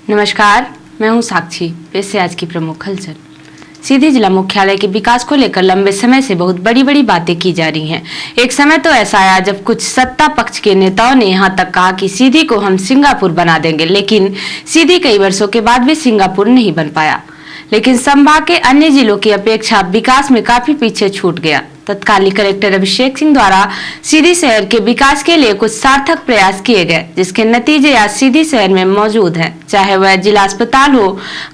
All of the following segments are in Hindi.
नमस्कार, मैं हूं साक्षी। वैसे आज की प्रमुख हलचल। सीधी जिला मुख्यालय के विकास को लेकर लंबे समय से बहुत बड़ी बड़ी बातें की जा रही हैं। एक समय तो ऐसा आया जब कुछ सत्ता पक्ष के नेताओं ने यहां तक कहा कि सीधी को हम सिंगापुर बना देंगे, लेकिन सीधी कई वर्षों के बाद भी सिंगापुर नहीं बन पाया। लेकिन संभाग के अन्य जिलों की अपेक्षा विकास में काफी पीछे छूट गया। तत्कालीन कलेक्टर अभिषेक सिंह द्वारा सीधी शहर के विकास के लिए कुछ सार्थक प्रयास किए गए, जिसके नतीजे आज सीधी शहर में मौजूद हैं। चाहे वह जिला अस्पताल हो,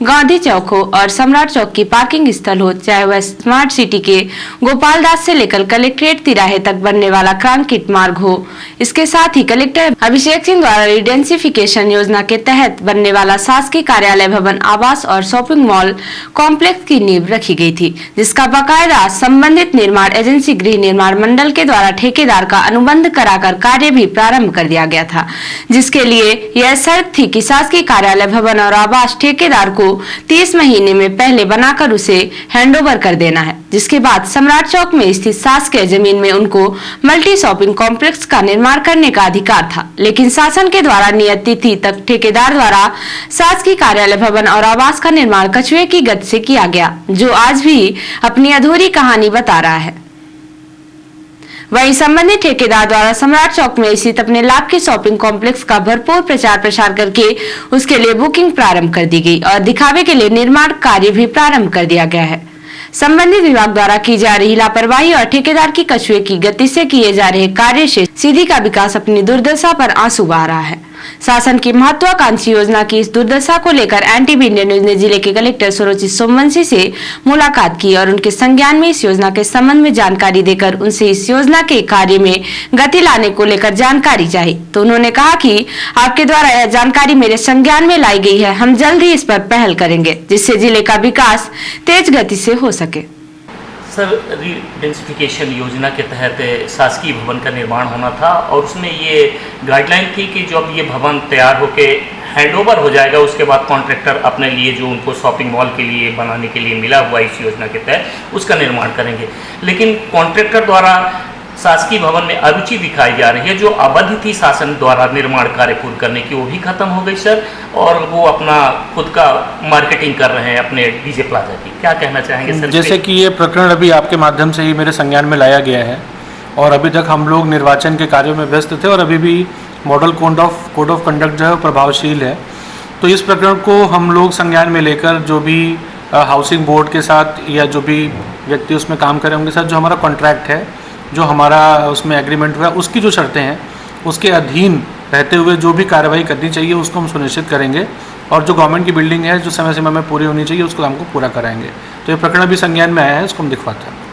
गांधी चौक हो और सम्राट चौक की पार्किंग स्थल हो, चाहे वह स्मार्ट सिटी के गोपालदास से लेकर कलेक्ट्रेट तिराहे तक बनने वाला क्रांकित मार्ग हो। इसके साथ ही कलेक्टर अभिषेक सिंह द्वारा रिडेंसिफिकेशन योजना के तहत बनने वाला शासकीय कार्यालय भवन, आवास और शॉपिंग मॉल कॉम्प्लेक्स की नींव रखी गई थी, जिसका बाकायदा संबंधित निर्माण एजेंसी गृह निर्माण मंडल के द्वारा ठेकेदार का अनुबंध कराकर कार्य भी प्रारंभ कर दिया गया था, जिसके लिए यह शर्त थी कि शासकीय कार्यालय भवन और आवास ठेकेदार को 30 महीने में पहले बनाकर उसे हैंडओवर कर देना है। जिसके बाद सम्राट चौक में स्थित शासकीय जमीन में उनको मल्टी शॉपिंग कॉम्प्लेक्स का निर्माण करने का अधिकार था, लेकिन शासन के द्वारा नियत तिथि तक ठेकेदार द्वारा शासकीय कार्यालय भवन और आवास का निर्माण कछुए की गति से किया गया, जो आज भी अपनी अधूरी कहानी बता रहा है। वहीं संबंधित ठेकेदार द्वारा सम्राट चौक में स्थित अपने लाभ के शॉपिंग कॉम्प्लेक्स का भरपूर प्रचार प्रसार करके उसके लिए बुकिंग प्रारंभ कर दी गई और दिखावे के लिए निर्माण कार्य भी प्रारंभ कर दिया गया है। संबंधित विभाग द्वारा की जा रही लापरवाही और ठेकेदार की कछुए की गति से किए जा रहे कार्य से सीधी का विकास अपनी दुर्दशा पर आंसू बहा रहा है। शासन की महत्वाकांक्षी योजना की इस दुर्दशा को लेकर एनटीवी इंडिया न्यूज ने जिले के कलेक्टर सुरुचि सोमवंशी से मुलाकात की और उनके संज्ञान में इस योजना के संबंध में जानकारी देकर उनसे इस योजना के कार्य में गति लाने को लेकर जानकारी चाही। तो उन्होंने कहा कि आपके द्वारा यह जानकारी मेरे संज्ञान में लाई गई है, हम जल्द ही इस पर पहल करेंगे, जिससे जिले का विकास तेज गति से हो सके। सर, रिडेंसिफिकेशन योजना के तहत शासकीय भवन का निर्माण होना था और उसमें ये गाइडलाइन थी कि जब ये भवन तैयार होके हैंडओवर हो जाएगा, उसके बाद कॉन्ट्रैक्टर अपने लिए जो उनको शॉपिंग मॉल के लिए बनाने के लिए मिला हुआ इस योजना के तहत उसका निर्माण करेंगे। लेकिन कॉन्ट्रैक्टर द्वारा शासकीय भवन में अरुचि दिखाई जा रही है, जो अवधि थी शासन द्वारा निर्माण कार्य पूर्ण करने की, वो भी खत्म हो गई सर, और वो अपना खुद का मार्केटिंग कर रहे हैं अपने डीजे प्लाजा की। क्या कहना चाहेंगे सर? जैसे कि ये प्रकरण अभी आपके माध्यम से ही मेरे संज्ञान में लाया गया है और अभी तक हम लोग निर्वाचन के कार्यों में व्यस्त थे और अभी भी मॉडल कोड ऑफ कंडक्ट जो है प्रभावशील है। तो इस प्रकरण को हम लोग संज्ञान में लेकर जो भी हाउसिंग बोर्ड के साथ या जो भी व्यक्ति उसमें काम करें उनके साथ जो हमारा कॉन्ट्रैक्ट है, जो हमारा उसमें एग्रीमेंट हुआ, उसकी जो शर्तें हैं उसके अधीन रहते हुए जो भी कार्रवाई करनी चाहिए उसको हम सुनिश्चित करेंगे और जो गवर्नमेंट की बिल्डिंग है जो समय सीमा में पूरी होनी चाहिए उसको हमको पूरा कराएंगे। तो ये प्रकरण भी संज्ञान में आया है, इसको हम दिखवाते हैं।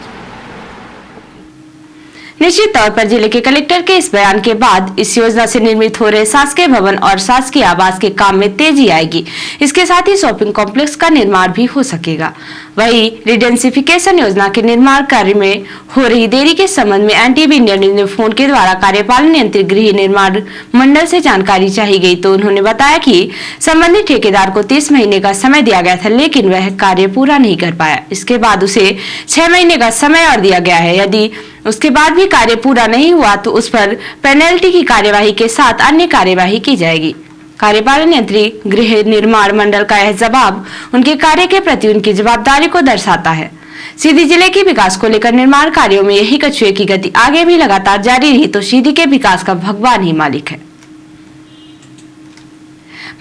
निश्चित तौर पर जिले के कलेक्टर के इस बयान के बाद इस योजना से निर्मित हो रहे शासकीय भवन और शासकीय आवास के काम में तेजी आएगी। इसके साथ ही शॉपिंग कॉम्प्लेक्स का निर्माण भी हो सकेगा। वहीं रिडेंसिफिकेशन योजना के निर्माण कार्य में हो रही देरी के संबंध में एनटीवी इंडिया न्यूज ने फोन के द्वारा कार्यपालन यंत्र गृह निर्माण मंडल से जानकारी चाही गई, तो उन्होंने बताया कि संबंधित ठेकेदार को 30 महीने का समय दिया गया था, लेकिन वह कार्य पूरा नहीं कर पाया। इसके बाद उसे 6 महीने का समय और दिया गया है। यदि उसके बाद भी कार्य पूरा नहीं हुआ तो उस पर पेनल्टी की कार्यवाही के साथ अन्य कार्यवाही की जाएगी। कार्यपालन यंत्री गृह निर्माण मंडल का यह जवाब उनके कार्य के प्रति उनकी जवाबदारी को दर्शाता है। सीधी जिले के विकास को लेकर निर्माण कार्यों में यही कछुए की गति आगे भी लगातार जारी रही तो सीधी के विकास का भगवान ही मालिक है।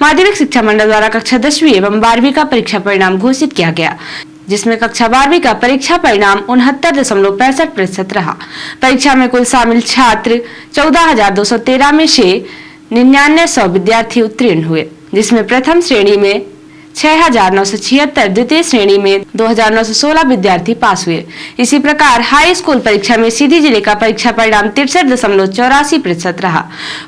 माध्यमिक शिक्षा मंडल द्वारा कक्षा 10वीं एवं 12वीं का परीक्षा परिणाम घोषित किया गया, जिसमें कक्षा 12वीं का परीक्षा परिणाम 69.65% रहा। परीक्षा में कुल शामिल छात्र 14,213 में से 9900 विद्यार्थी उत्तीर्ण हुए, जिसमें प्रथम श्रेणी में 6,976, द्वितीय श्रेणी में 2,916 विद्यार्थी पास हुए। इसी प्रकार हाई स्कूल परीक्षा में सीधी जिले का परीक्षा परिणाम 63.84% रहा।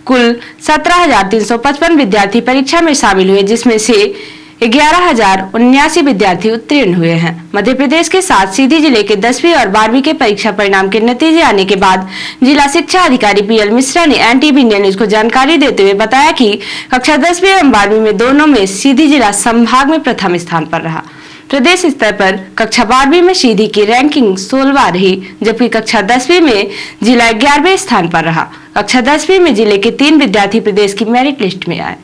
कुल 17,355 विद्यार्थी परीक्षा में शामिल हुए, जिसमें से 11,079 विद्यार्थी उत्तीर्ण हुए हैं। मध्य प्रदेश के साथ सीधी जिले के 10वीं और 12वीं के परीक्षा परिणाम के नतीजे आने के बाद जिला शिक्षा अधिकारी पीएल मिश्रा ने एनटीवी इंडिया न्यूज को जानकारी देते हुए बताया कि कक्षा 10वीं एवं 12वीं में दोनों में सीधी जिला संभाग में प्रथम स्थान पर रहा। प्रदेश स्तर पर कक्षा 12वीं में सीधी की रैंकिंग 16वां रही, जबकि कक्षा 10वीं में जिला 11वें स्थान पर रहा। कक्षा 10वीं में जिले के 3 विद्यार्थी प्रदेश की मेरिट लिस्ट में आए।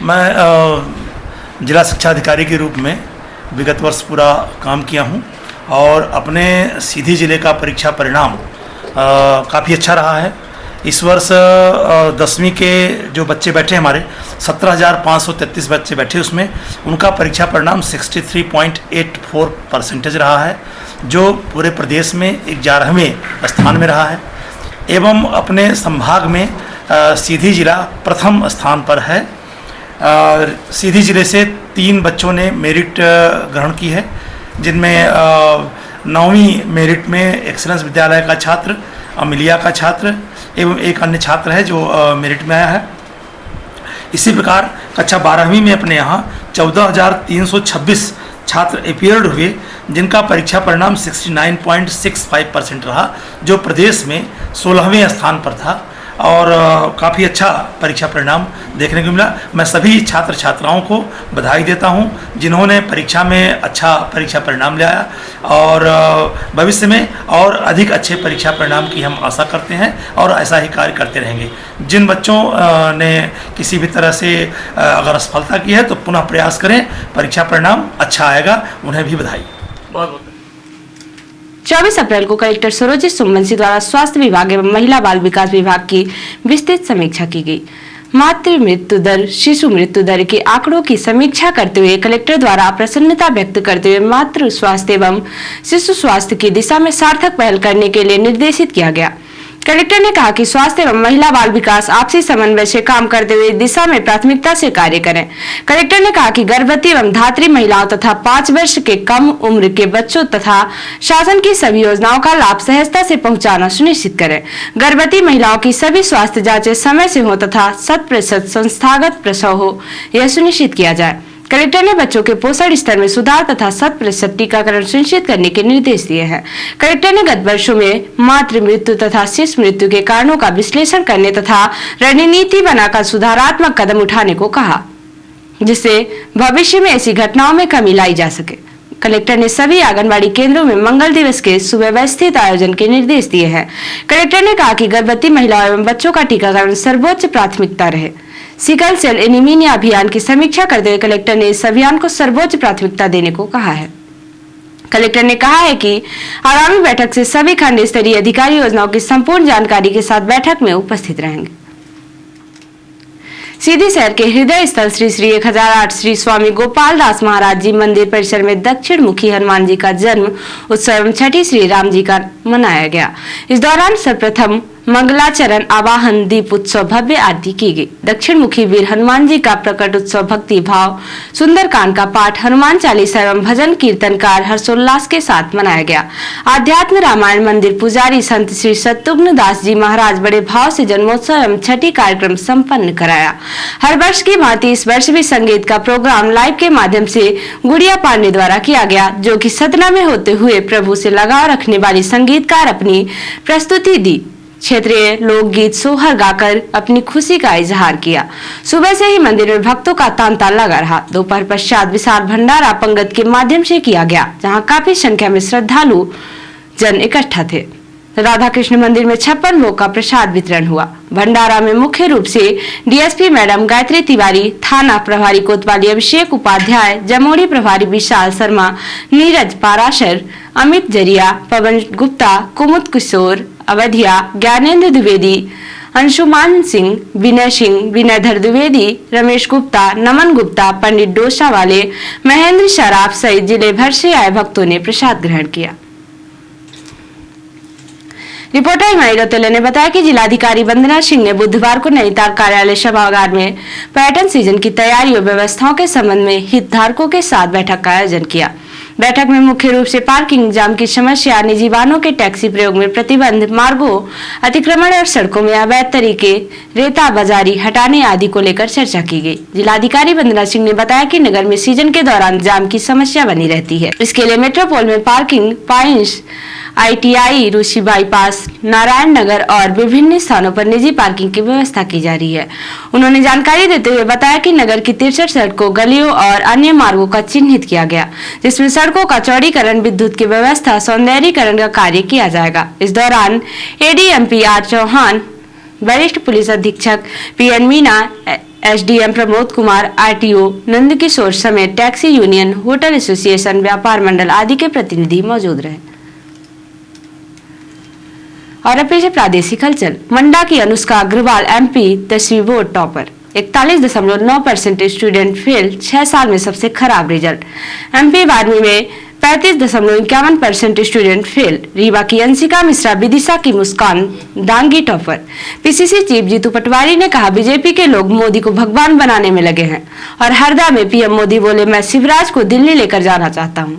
मैं जिला शिक्षा अधिकारी के रूप में विगत वर्ष पूरा काम किया हूँ और अपने सीधी जिले का परीक्षा परिणाम काफ़ी अच्छा रहा है। इस वर्ष 10वीं के जो बच्चे बैठे हमारे 17,533 बच्चे बैठे, उसमें उनका परीक्षा परिणाम 63.84% रहा है, जो पूरे प्रदेश में 11वें स्थान में रहा है एवं अपने संभाग में सीधी जिला प्रथम स्थान पर है। सीधी जिले से 3 बच्चों ने मेरिट ग्रहण की है, जिनमें 9वीं मेरिट में एक्सीलेंस विद्यालय का छात्र, अमिलिया का छात्र एवं एक अन्य छात्र है जो मेरिट में आया है। इसी प्रकार कक्षा 12वीं में अपने यहाँ 14,326 छात्र अपीयर्ड हुए, जिनका परीक्षा परिणाम 69.65% रहा, जो प्रदेश में 16वें स्थान पर था और काफ़ी अच्छा परीक्षा परिणाम देखने को मिला। मैं सभी छात्र छात्राओं को बधाई देता हूं जिन्होंने परीक्षा में अच्छा परीक्षा परिणाम लाया और भविष्य में और अधिक अच्छे परीक्षा परिणाम की हम आशा करते हैं और ऐसा ही कार्य करते रहेंगे। जिन बच्चों ने किसी भी तरह से अगर असफलता की है तो पुनः प्रयास करें, परीक्षा परिणाम अच्छा आएगा, उन्हें भी बधाई। बहुत बहुत 24 अप्रैल को कलेक्टर सरोजित सोमवंशी द्वारा स्वास्थ्य विभाग एवं महिला बाल विकास विभाग की विस्तृत समीक्षा की गई। मातृ मृत्यु दर, शिशु मृत्यु दर के आंकड़ों की समीक्षा करते हुए कलेक्टर द्वारा प्रसन्नता व्यक्त करते हुए मातृ स्वास्थ्य एवं शिशु स्वास्थ्य की दिशा में सार्थक पहल करने के लिए निर्देशित किया गया। कलेक्टर ने कहा कि स्वास्थ्य एवं महिला बाल विकास आपसी समन्वय से काम करते हुए दिशा में प्राथमिकता से कार्य करें। कलेक्टर ने कहा कि गर्भवती एवं धात्री महिलाओं तथा 5 वर्ष के कम उम्र के बच्चों तथा शासन की सभी योजनाओं का लाभ सहजता से पहुंचाना सुनिश्चित करें। गर्भवती महिलाओं की सभी स्वास्थ्य जांचें समय से हो तथा 100% संस्थागत प्रसव हो, यह सुनिश्चित किया जाए। कलेक्टर ने बच्चों के पोषण स्तर में सुधार तथा 100% टीकाकरण सुनिश्चित करने के निर्देश दिए हैं। कलेक्टर ने गत वर्षों में मातृ मृत्यु तथा शिशु मृत्यु के कारणों का विश्लेषण करने तथा रणनीति बनाकर सुधारात्मक कदम उठाने को कहा, जिससे भविष्य में ऐसी घटनाओं में कमी लाई जा सके। कलेक्टर ने सभी आंगनबाड़ी केंद्रों में मंगल दिवस के सुव्यवस्थित आयोजन के निर्देश दिए हैं। कलेक्टर ने कहा कि गर्भवती महिलाओं एवं बच्चों का टीकाकरण सर्वोच्च प्राथमिकता रहे। सिकल सेल एनीमिया अभियान की समीक्षा करते हुए कलेक्टर ने इस अभियान को सर्वोच्च प्राथमिकता देने को कहा है। कलेक्टर ने कहा है कि आगामी बैठक से सभी खंड स्तरीय अधिकारी योजनाओं की संपूर्ण जानकारी के साथ बैठक में उपस्थित रहेंगे। सीधी शहर के हृदय स्थल श्री श्री 1008 श्री स्वामी गोपाल दास महाराज जी मंदिर परिसर में दक्षिण मुखी हनुमान जी का जन्म उत्सव एवं छठी श्री राम जी का मनाया गया। इस दौरान सर्वप्रथम मंगलाचरण आवाहन दीप उत्सव भव्य आरती की गई। दक्षिण मुखी वीर हनुमान जी का प्रकट उत्सव भक्ति भाव सुंदरकांड का पाठ, हनुमान चालीसा एवं भजन कीर्तनकार हर्षोल्लास के साथ मनाया गया। आध्यात्म रामायण मंदिर पुजारी संत श्री सत्युघ्न दास जी महाराज बड़े भाव से जन्मोत्सव एवं छठी कार्यक्रम संपन्न कराया। हर वर्ष की भांति इस वर्ष भी संगीत का प्रोग्राम लाइव के माध्यम से गुड़िया पांडे द्वारा किया गया, जो कि सतना में होते हुए प्रभु से लगाव रखने वाली संगीतकार अपनी प्रस्तुति दी। क्षेत्रीय लोकगीत सोहर गाकर अपनी खुशी का इजहार किया। सुबह से ही मंदिर में भक्तों का तांता लगा रहा। दोपहर पश्चात विशाल भंडारा पंगत के माध्यम से किया गया, जहां काफी संख्या में श्रद्धालु जन इकट्ठा थे। राधा कृष्ण मंदिर में 56 भोग का प्रसाद वितरण हुआ। भंडारा में मुख्य रूप से डीएसपी मैडम गायत्री तिवारी, थाना प्रभारी कोतवाली अभिषेक उपाध्याय, जमोड़ी प्रभारी विशाल शर्मा, नीरज पाराशर, अमित जरिया, पवन गुप्ता, कुमुद किशोर अवधिया, ज्ञानेंद्र द्विवेदी, अंशुमान सिंह, विनयधर द्विवेदी, रमेश गुप्ता, नमन गुप्ता, पंडित डोसा वाले, महेंद्र शराफ सहित जिले भर से आए भक्तों ने प्रसाद ग्रहण किया। रिपोर्टर हिमायत रतोले ने बताया कि जिलाधिकारी वंदना सिंह ने बुधवार को नैनीताल कार्यालय सभागार में पर्यटन सीजन की तैयारी और व्यवस्थाओं के संबंध में हितधारकों के साथ बैठक का आयोजन किया। बैठक में मुख्य रूप से पार्किंग जाम की समस्या, निजी वाहनों के टैक्सी प्रयोग में प्रतिबंध, मार्गों अतिक्रमण और सड़कों में अवैध तरीके रेता बाजारी हटाने आदि को लेकर चर्चा की गई। जिलाधिकारी वंदना सिंह ने बताया कि नगर में सीजन के दौरान जाम की समस्या बनी रहती है। इसके लिए मेट्रोपोल में पार्किंग पॉइंट्स, ITI, ऋषि बाईपास, नारायण नगर और विभिन्न स्थानों पर निजी पार्किंग की व्यवस्था की जा रही है। उन्होंने जानकारी देते हुए बताया कि नगर की 63 सड़कों, गलियों और अन्य मार्गों का चिन्हित किया गया, जिसमें सड़कों का चौड़ीकरण, विद्युत की व्यवस्था, सौंदर्यीकरण का कार्य किया जाएगा। इस दौरान ADMP R चौहान, वरिष्ठ पुलिस अधीक्षक PN Meena, SDM Pramod Kumar, RTO Nandkishore समेत टैक्सी यूनियन, होटल एसोसिएशन, व्यापार मंडल आदि के प्रतिनिधि मौजूद रहे। और अब पेश है प्रादेशिक हलचल। मंडा की अनुष्का अग्रवाल एमपी 10वीं बोर्ड टॉपर, 41.9% स्टूडेंट फेल, 6 साल में सबसे खराब रिजल्ट। एमपी 12वीं में 35.51% स्टूडेंट फेल। रीवा की अंशिका मिश्रा, विदिशा की Muskan Dangi topper. PCC chief Jitu Patwari ने कहा, बीजेपी के लोग मोदी को भगवान बनाने में लगे हैं। और हरदा में पीएम मोदी बोले, मैं शिवराज को दिल्ली लेकर जाना चाहता हूं।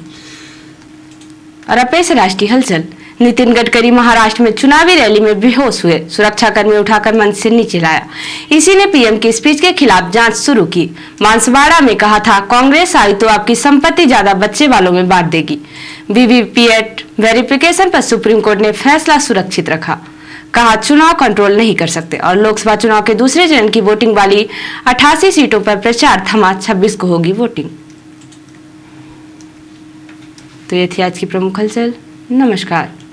और अब पेश है राष्ट्रीय हलचल। नितिन गडकरी महाराष्ट्र में चुनावी रैली में बेहोश हुए, सुरक्षा कर्मी उठाकर मंच से नीचे लाया। इसी ने पीएम की स्पीच के खिलाफ जांच शुरू की। बांसवाड़ा में कहा था, कांग्रेस आई तो आपकी संपत्ति ज्यादा बच्चे वालों में बांट देगी। वीवीपैट वेरिफिकेशन पर सुप्रीम कोर्ट ने फैसला सुरक्षित रखा। कहा, चुनाव कंट्रोल नहीं कर सकते। और लोकसभा चुनाव के दूसरे चरण की वोटिंग वाली 88 सीटों पर प्रचार थमा, 26 को होगी वोटिंग। तो ये थी आज की प्रमुख हलचल। नमस्कार।